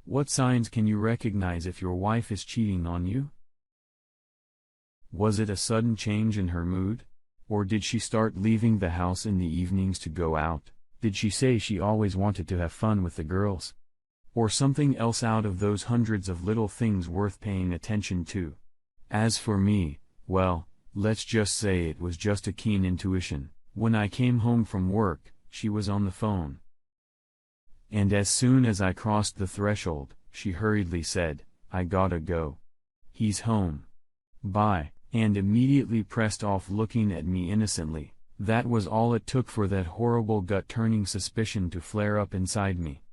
What signs can you recognize if your wife is cheating on you? Was it a sudden change in her mood? Or did she start leaving the house in the evenings to go out? Did she say she always wanted to have fun with the girls? Or something else out of those hundreds of little things worth paying attention to? As for me, well, let's just say it was just a keen intuition. When I came home from work, she was on the phone. And as soon as I crossed the threshold, she hurriedly said, "I gotta go. He's home. Bye," and immediately pressed off looking at me innocently. That was all it took for that horrible gut-turning suspicion to flare up inside me.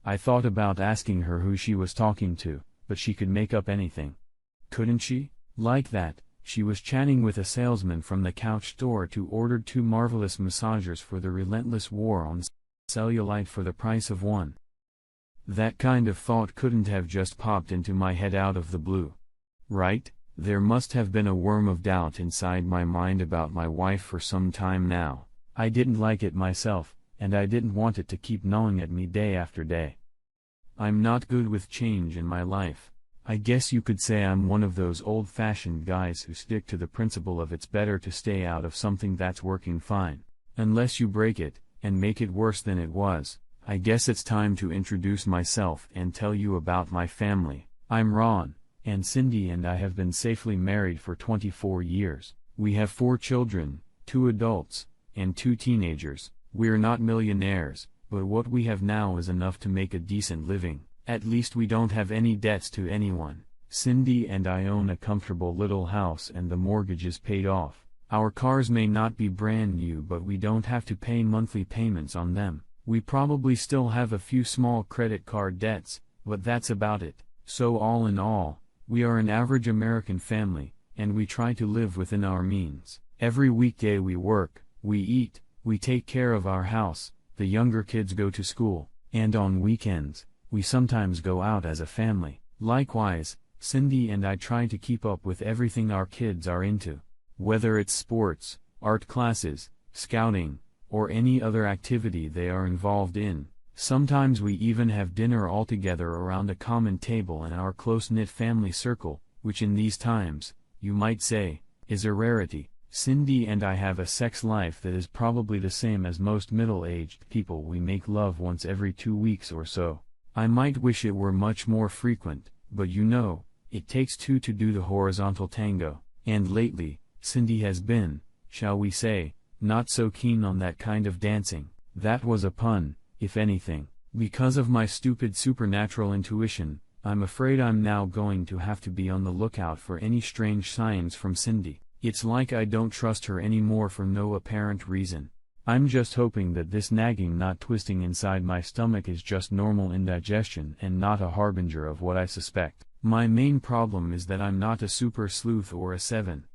I thought about asking her who she was talking to, but she could make up anything. Couldn't she? Like that, she was chatting with a salesman from the couch store to order 2 marvelous massagers for the relentless war on cellulite for the price of 1. That kind of thought couldn't have just popped into my head out of the blue. Right? There must have been a worm of doubt inside my mind about my wife for some time now. I didn't like it myself, and I didn't want it to keep gnawing at me day after day. I'm not good with change in my life. I guess you could say I'm one of those old-fashioned guys who stick to the principle of it's better to stay out of something that's working fine, unless you break it, and make it worse than it was. I guess it's time to introduce myself and tell you about my family. I'm Ron, and Cindy and I have been safely married for 24 years. We have 4 children, 2 adults, and 2 teenagers. We're not millionaires, but what we have now is enough to make a decent living. At least we don't have any debts to anyone. Cindy and I own a comfortable little house and the mortgage is paid off. Our cars may not be brand new, but we don't have to pay monthly payments on them. We probably still have a few small credit card debts, but that's about it. So all in all, we are an average American family, and we try to live within our means. Every weekday we work, we eat, we take care of our house, the younger kids go to school, and on weekends, we sometimes go out as a family. Likewise, Cindy and I try to keep up with everything our kids are into. Whether it's sports, art classes, scouting, or any other activity they are involved in. Sometimes we even have dinner all together around a common table in our close-knit family circle, which in these times, you might say, is a rarity. Cindy and I have a sex life that is probably the same as most middle-aged people. We make love once every 2 weeks or so. I might wish it were much more frequent, but you know, it takes 2 to do the horizontal tango, and lately, Cindy has been, shall we say, not so keen on that kind of dancing. That was a pun, if anything. Because of my stupid supernatural intuition, I'm afraid I'm now going to have to be on the lookout for any strange signs from Cindy. It's like I don't trust her anymore for no apparent reason. I'm just hoping that this nagging knot twisting inside my stomach is just normal indigestion and not a harbinger of what I suspect. My main problem is that I'm not a super sleuth or a 7.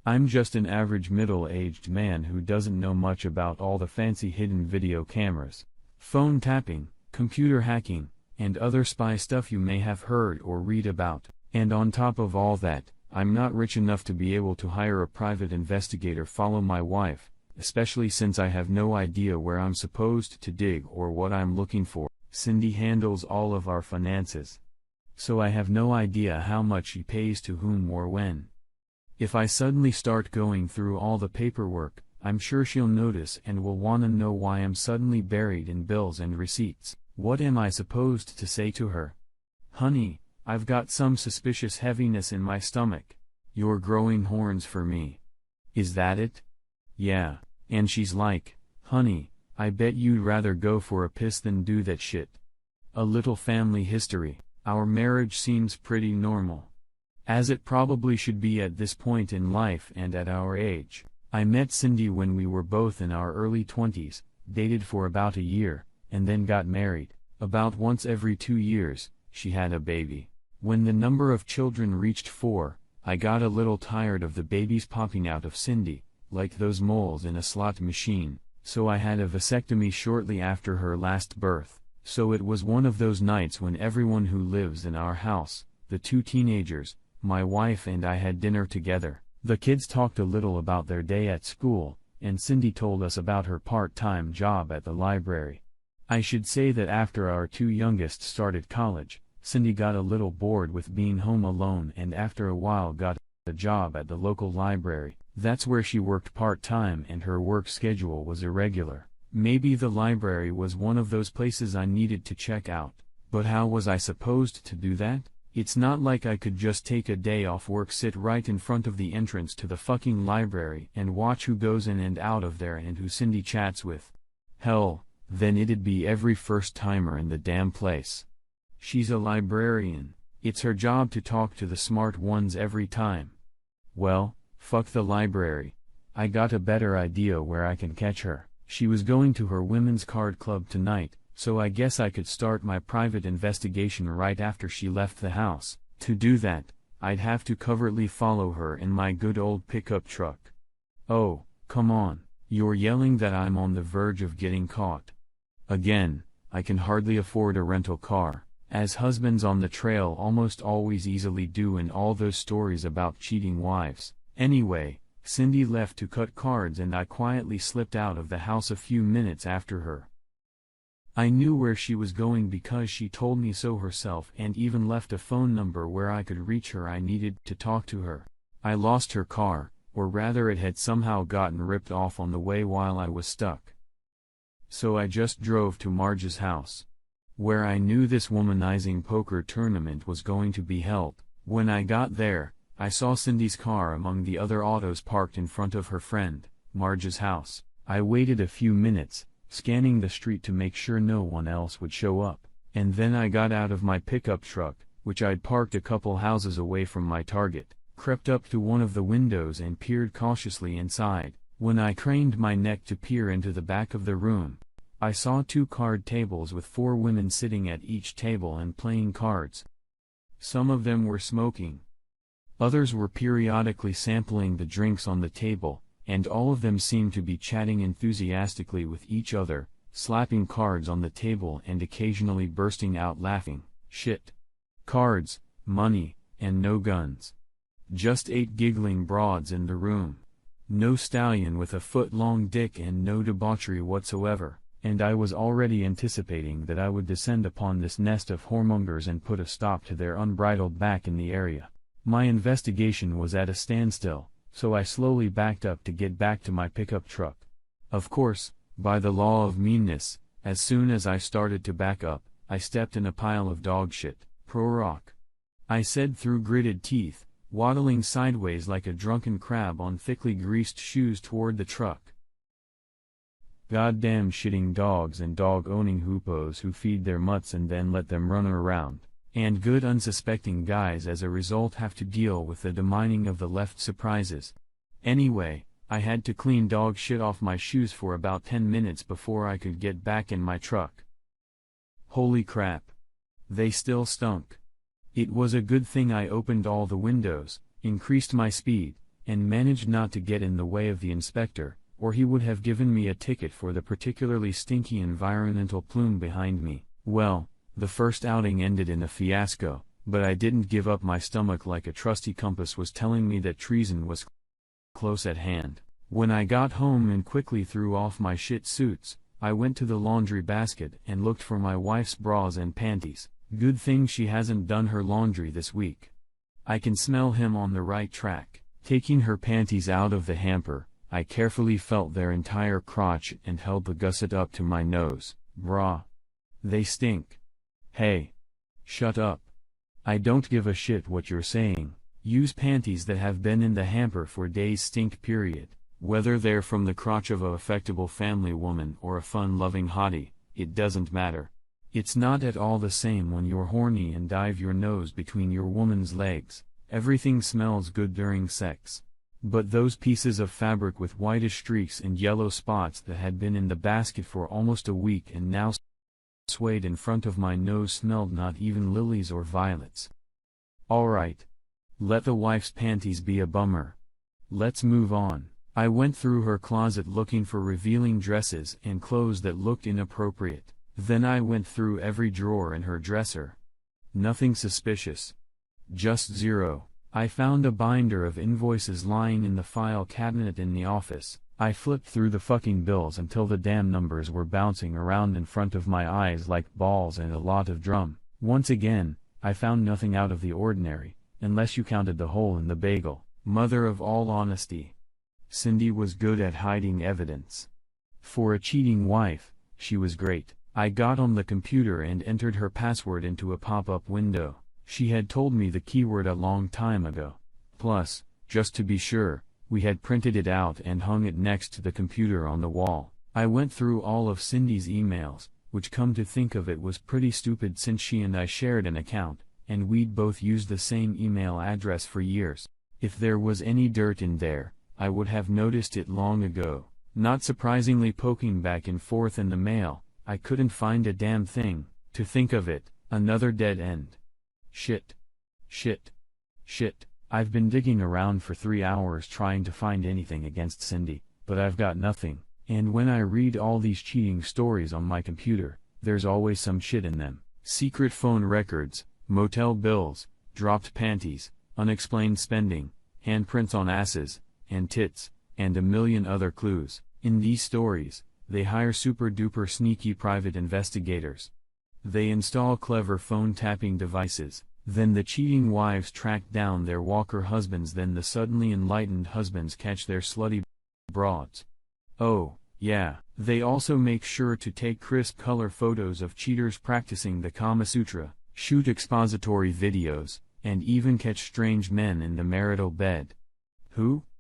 I'm just an average middle-aged man who doesn't know much about all the fancy hidden video cameras, phone tapping, computer hacking, and other spy stuff you may have heard or read about. And on top of all that, I'm not rich enough to be able to hire a private investigator follow my wife, especially since I have no idea where I'm supposed to dig or what I'm looking for. Cindy handles all of our finances, so I have no idea how much she pays to whom or when. If I suddenly start going through all the paperwork, I'm sure she'll notice and will want to know why I'm suddenly buried in bills and receipts. What am I supposed to say to her? "Honey, I've got some suspicious heaviness in my stomach. You're growing horns for me. Is that it?" "Yeah." And she's like, "Honey, I bet you'd rather go for a piss than do that shit." A little family history. Our marriage seems pretty normal, as it probably should be at this point in life and at our age. I met Cindy when we were both in our early 20s, dated for about a year, and then got married. About once every 2 years, she had a baby. When the number of children reached 4, I got a little tired of the babies popping out of Cindy, like those moles in a slot machine, so I had a vasectomy shortly after her last birth. So it was one of those nights when everyone who lives in our house, the 2 teenagers, my wife and I had dinner together. The kids talked a little about their day at school, and Cindy told us about her part-time job at the library. I should say that after our two youngest started college, Cindy got a little bored with being home alone and after a while got a job at the local library. That's where she worked part-time and her work schedule was irregular. Maybe the library was one of those places I needed to check out, but how was I supposed to do that? It's not like I could just take a day off work, sit right in front of the entrance to the fucking library and watch who goes in and out of there and who Cindy chats with. Hell, then it'd be every first-timer in the damn place. She's a librarian. It's her job to talk to the smart ones every time. Well, fuck the library. I got a better idea where I can catch her. She was going to her women's card club tonight, so I guess I could start my private investigation right after she left the house. To do that, I'd have to covertly follow her in my good old pickup truck. Oh, come on, you're yelling that I'm on the verge of getting caught. Again, I can hardly afford a rental car, as husbands on the trail almost always easily do in all those stories about cheating wives. Anyway, Cindy left to cut cards and I quietly slipped out of the house a few minutes after her. I knew where she was going because she told me so herself and even left a phone number where I could reach her. I needed to talk to her. I lost her car, or rather it had somehow gotten ripped off on the way while I was stuck. So I just drove to Marge's house, where I knew this womanizing poker tournament was going to be held. When I got there, I saw Cindy's car among the other autos parked in front of her friend, Marge's house. I waited a few minutes, scanning the street to make sure no one else would show up, and then I got out of my pickup truck, which I'd parked a couple houses away from my target, crept up to one of the windows and peered cautiously inside. When I craned my neck to peer into the back of the room, I saw 2 card tables with 4 women sitting at each table and playing cards. Some of them were smoking. Others were periodically sampling the drinks on the table, and all of them seemed to be chatting enthusiastically with each other, slapping cards on the table and occasionally bursting out laughing. Shit. Cards, money, and no guns. Just 8 giggling broads in the room. No stallion with a foot-long dick and no debauchery whatsoever, and I was already anticipating that I would descend upon this nest of whoremongers and put a stop to their unbridled back in the area. My investigation was at a standstill, so I slowly backed up to get back to my pickup truck. Of course, by the law of meanness, as soon as I started to back up, I stepped in a pile of dog shit. Pro rock. I said through gritted teeth, waddling sideways like a drunken crab on thickly greased shoes toward the truck. Goddamn shitting dogs and dog-owning hoopos who feed their mutts and then let them run around. And good unsuspecting guys as a result have to deal with the demining of the left surprises. Anyway, I had to clean dog shit off my shoes for about 10 minutes before I could get back in my truck. Holy crap. They still stunk. It was a good thing I opened all the windows, increased my speed, and managed not to get in the way of the inspector, or he would have given me a ticket for the particularly stinky environmental plume behind me. Well, the first outing ended in a fiasco, but I didn't give up my stomach like a trusty compass was telling me that treason was close at hand. When I got home and quickly threw off my shit suits, I went to the laundry basket and looked for my wife's bras and panties. Good thing she hasn't done her laundry this week. I can smell him on the right track. Taking her panties out of the hamper, I carefully felt their entire crotch and held the gusset up to my nose. Brah. They stink. Hey. Shut up. I don't give a shit what you're saying. Use panties that have been in the hamper for days stink period. Whether they're from the crotch of a affectable family woman or a fun-loving hottie, it doesn't matter. It's not at all the same when you're horny and dive your nose between your woman's legs. Everything smells good during sex. But those pieces of fabric with whitish streaks and yellow spots that had been in the basket for almost a week and now swayed in front of my nose smelled not even lilies or violets. Alright. Let the wife's panties be a bummer. Let's move on. I went through her closet looking for revealing dresses and clothes that looked inappropriate. Then I went through every drawer in her dresser. Nothing suspicious. Just zero. I found a binder of invoices lying in the file cabinet in the office. I flipped through the fucking bills until the damn numbers were bouncing around in front of my eyes like balls and a lot of drum. Once again, I found nothing out of the ordinary, unless you counted the hole in the bagel. Mother of all honesty. Cindy was good at hiding evidence. For a cheating wife, she was great. I got on the computer and entered her password into a pop-up window. She had told me the keyword a long time ago. Plus, just to be sure, we had printed it out and hung it next to the computer on the wall. I went through all of Cindy's emails, which come to think of it was pretty stupid since she and I shared an account, and we'd both used the same email address for years. If there was any dirt in there, I would have noticed it long ago. Not surprisingly, poking back and forth in the mail, I couldn't find a damn thing. To think of it, another dead end. Shit. Shit. Shit. I've been digging around for 3 hours trying to find anything against Cindy, but I've got nothing. And when I read all these cheating stories on my computer, there's always some shit in them. Secret phone records, motel bills, dropped panties, unexplained spending, handprints on asses and tits, and a million other clues. In these stories, they hire super-duper sneaky private investigators. They install clever phone tapping devices. Then the cheating wives track down their walker husbands. Then the suddenly enlightened husbands catch their slutty broads. Oh, yeah, they also make sure to take crisp color photos of cheaters practicing the Kama Sutra, shoot expository videos, and even catch strange men in the marital bed.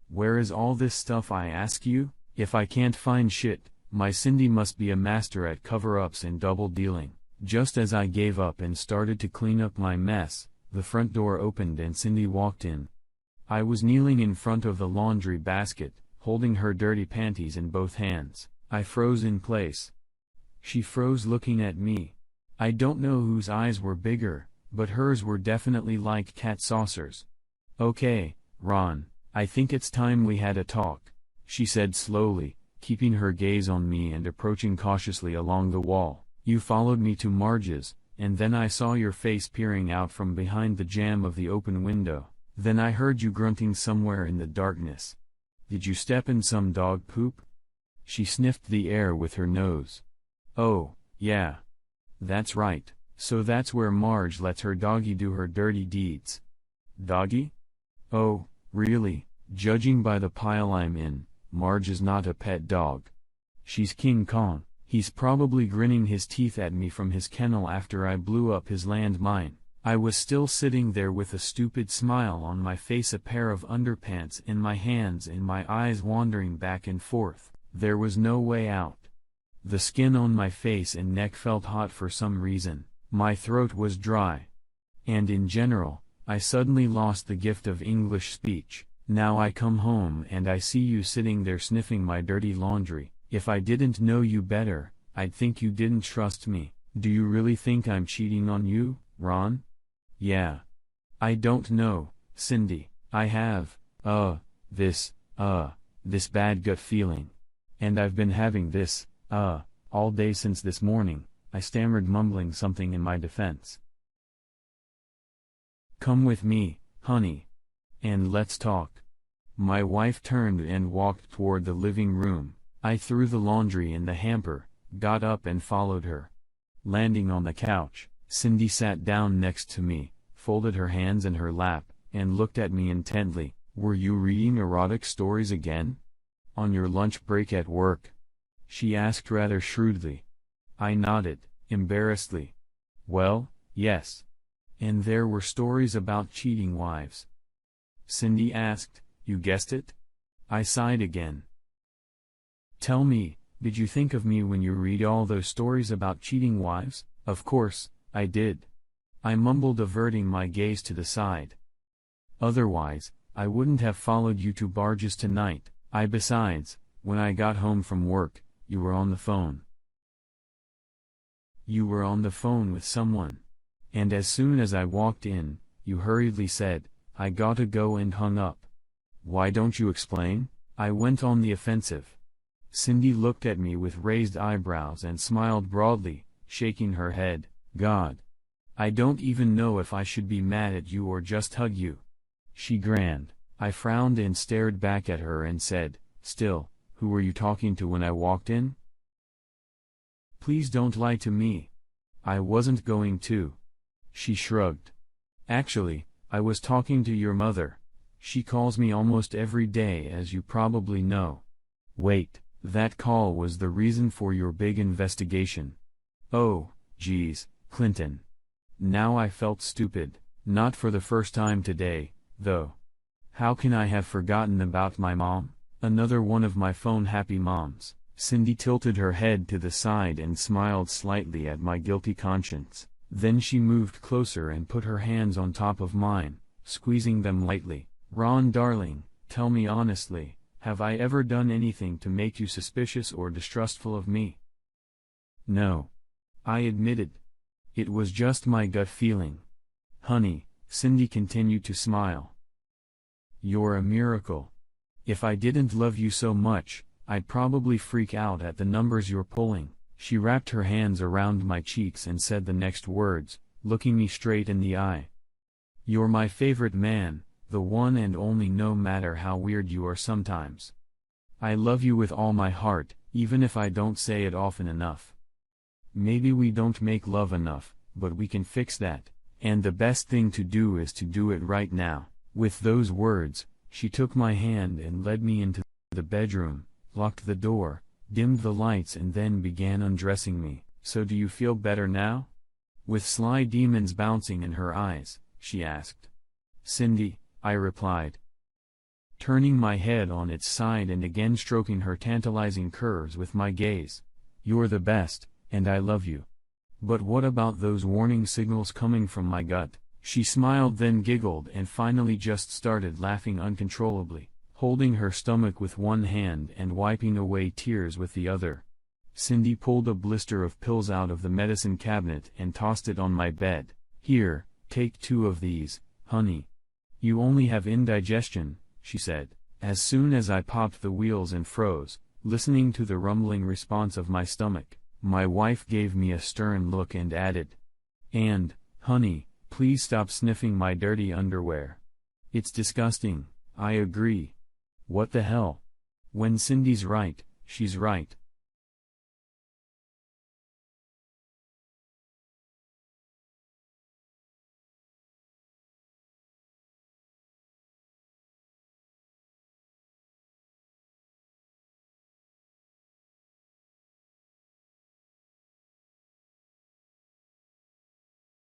Where is all this stuff, I ask you? If I can't find shit, my Cindy must be a master at cover-ups and double-dealing. Just as I gave up and started to clean up my mess, the front door opened and Cindy walked in. I was kneeling in front of the laundry basket, holding her dirty panties in both hands. I froze in place. She froze looking at me. I don't know whose eyes were bigger, but hers were definitely like cat saucers. Okay, Ron, I think it's time we had a talk, she said slowly, keeping her gaze on me and approaching cautiously along the wall. You followed me to Marge's, and then I saw your face peering out from behind the jamb of the open window. Then I heard you grunting somewhere in the darkness. Did you step in some dog poop? She sniffed the air with her nose. Oh, yeah. That's right, so that's where Marge lets her doggy do her dirty deeds. Doggy? Oh, really? Judging by the pile I'm in, Marge is not a pet dog. She's King Kong. He's probably grinning his teeth at me from his kennel after I blew up his landmine. I was still sitting there with a stupid smile on my face, a pair of underpants in my hands and my eyes wandering back and forth. There was no way out. The skin on my face and neck felt hot for some reason. My throat was dry. And in general, I suddenly lost the gift of English speech. Now I come home and I see you sitting there sniffing my dirty laundry. If I didn't know you better, I'd think you didn't trust me. Do you really think I'm cheating on you, Ron? Yeah. I don't know, Cindy. I have, this bad gut feeling. And I've been having this, all day since this morning, I stammered, mumbling something in my defense. Come with me, honey. And let's talk. My wife turned and walked toward the living room. I threw the laundry in the hamper, got up and followed her. Landing on the couch, Cindy sat down next to me, folded her hands in her lap, and looked at me intently. Were you reading erotic stories again? On your lunch break at work? She asked rather shrewdly. I nodded, embarrassedly. Well, yes. And there were stories about cheating wives. Cindy asked, you guessed it? I sighed again. Tell me, did you think of me when you read all those stories about cheating wives? Of course, I did. I mumbled, averting my gaze to the side. Otherwise, I wouldn't have followed you to Barge's tonight. Besides, when I got home from work, you were on the phone. You were on the phone with someone. And as soon as I walked in, you hurriedly said, I gotta go, and hung up. Why don't you explain? I went on the offensive. Cindy looked at me with raised eyebrows and smiled broadly, shaking her head. God. I don't even know if I should be mad at you or just hug you. She grinned. I frowned and stared back at her and said, still, Who were you talking to when I walked in? Please don't lie to me. I wasn't going to. She shrugged. Actually, I was talking to your mother. She calls me almost every day, as you probably know. Wait, that call was the reason for your big investigation. Oh, geez, Clinton. Now I felt stupid, not for the first time today, though. How can I have forgotten about my mom? Another one of my phone happy moms. Cindy tilted her head to the side and smiled slightly at my guilty conscience. Then she moved closer and put her hands on top of mine, squeezing them lightly. Ron darling, tell me honestly, have I ever done anything to make you suspicious or distrustful of me? No. I admitted. It was just my gut feeling. Honey, Cindy continued to smile. You're a miracle. If I didn't love you so much, I'd probably freak out at the numbers you're pulling. She wrapped her hands around my cheeks and said the next words, looking me straight in the eye. You're my favorite man, the one and only, no matter how weird you are sometimes. I love you with all my heart, even if I don't say it often enough. Maybe we don't make love enough, but we can fix that, and the best thing to do is to do it right now. With those words, she took my hand and led me into the bedroom, locked the door, dimmed the lights, and then began undressing me. So do you feel better now? With sly demons bouncing in her eyes, she asked. Cindy, I replied, turning my head on its side and again stroking her tantalizing curves with my gaze. You're the best, and I love you. But what about those warning signals coming from my gut? She smiled, then giggled, and finally just started laughing uncontrollably, holding her stomach with one hand and wiping away tears with the other. Cindy pulled a blister of pills out of the medicine cabinet and tossed it on my bed. Here, take 2 of these, honey. You only have indigestion, she said. As soon as I popped the wheels and froze, listening to the rumbling response of my stomach, my wife gave me a stern look and added, and, honey, please stop sniffing my dirty underwear. It's disgusting. I agree. What the hell? When Cindy's right, she's right.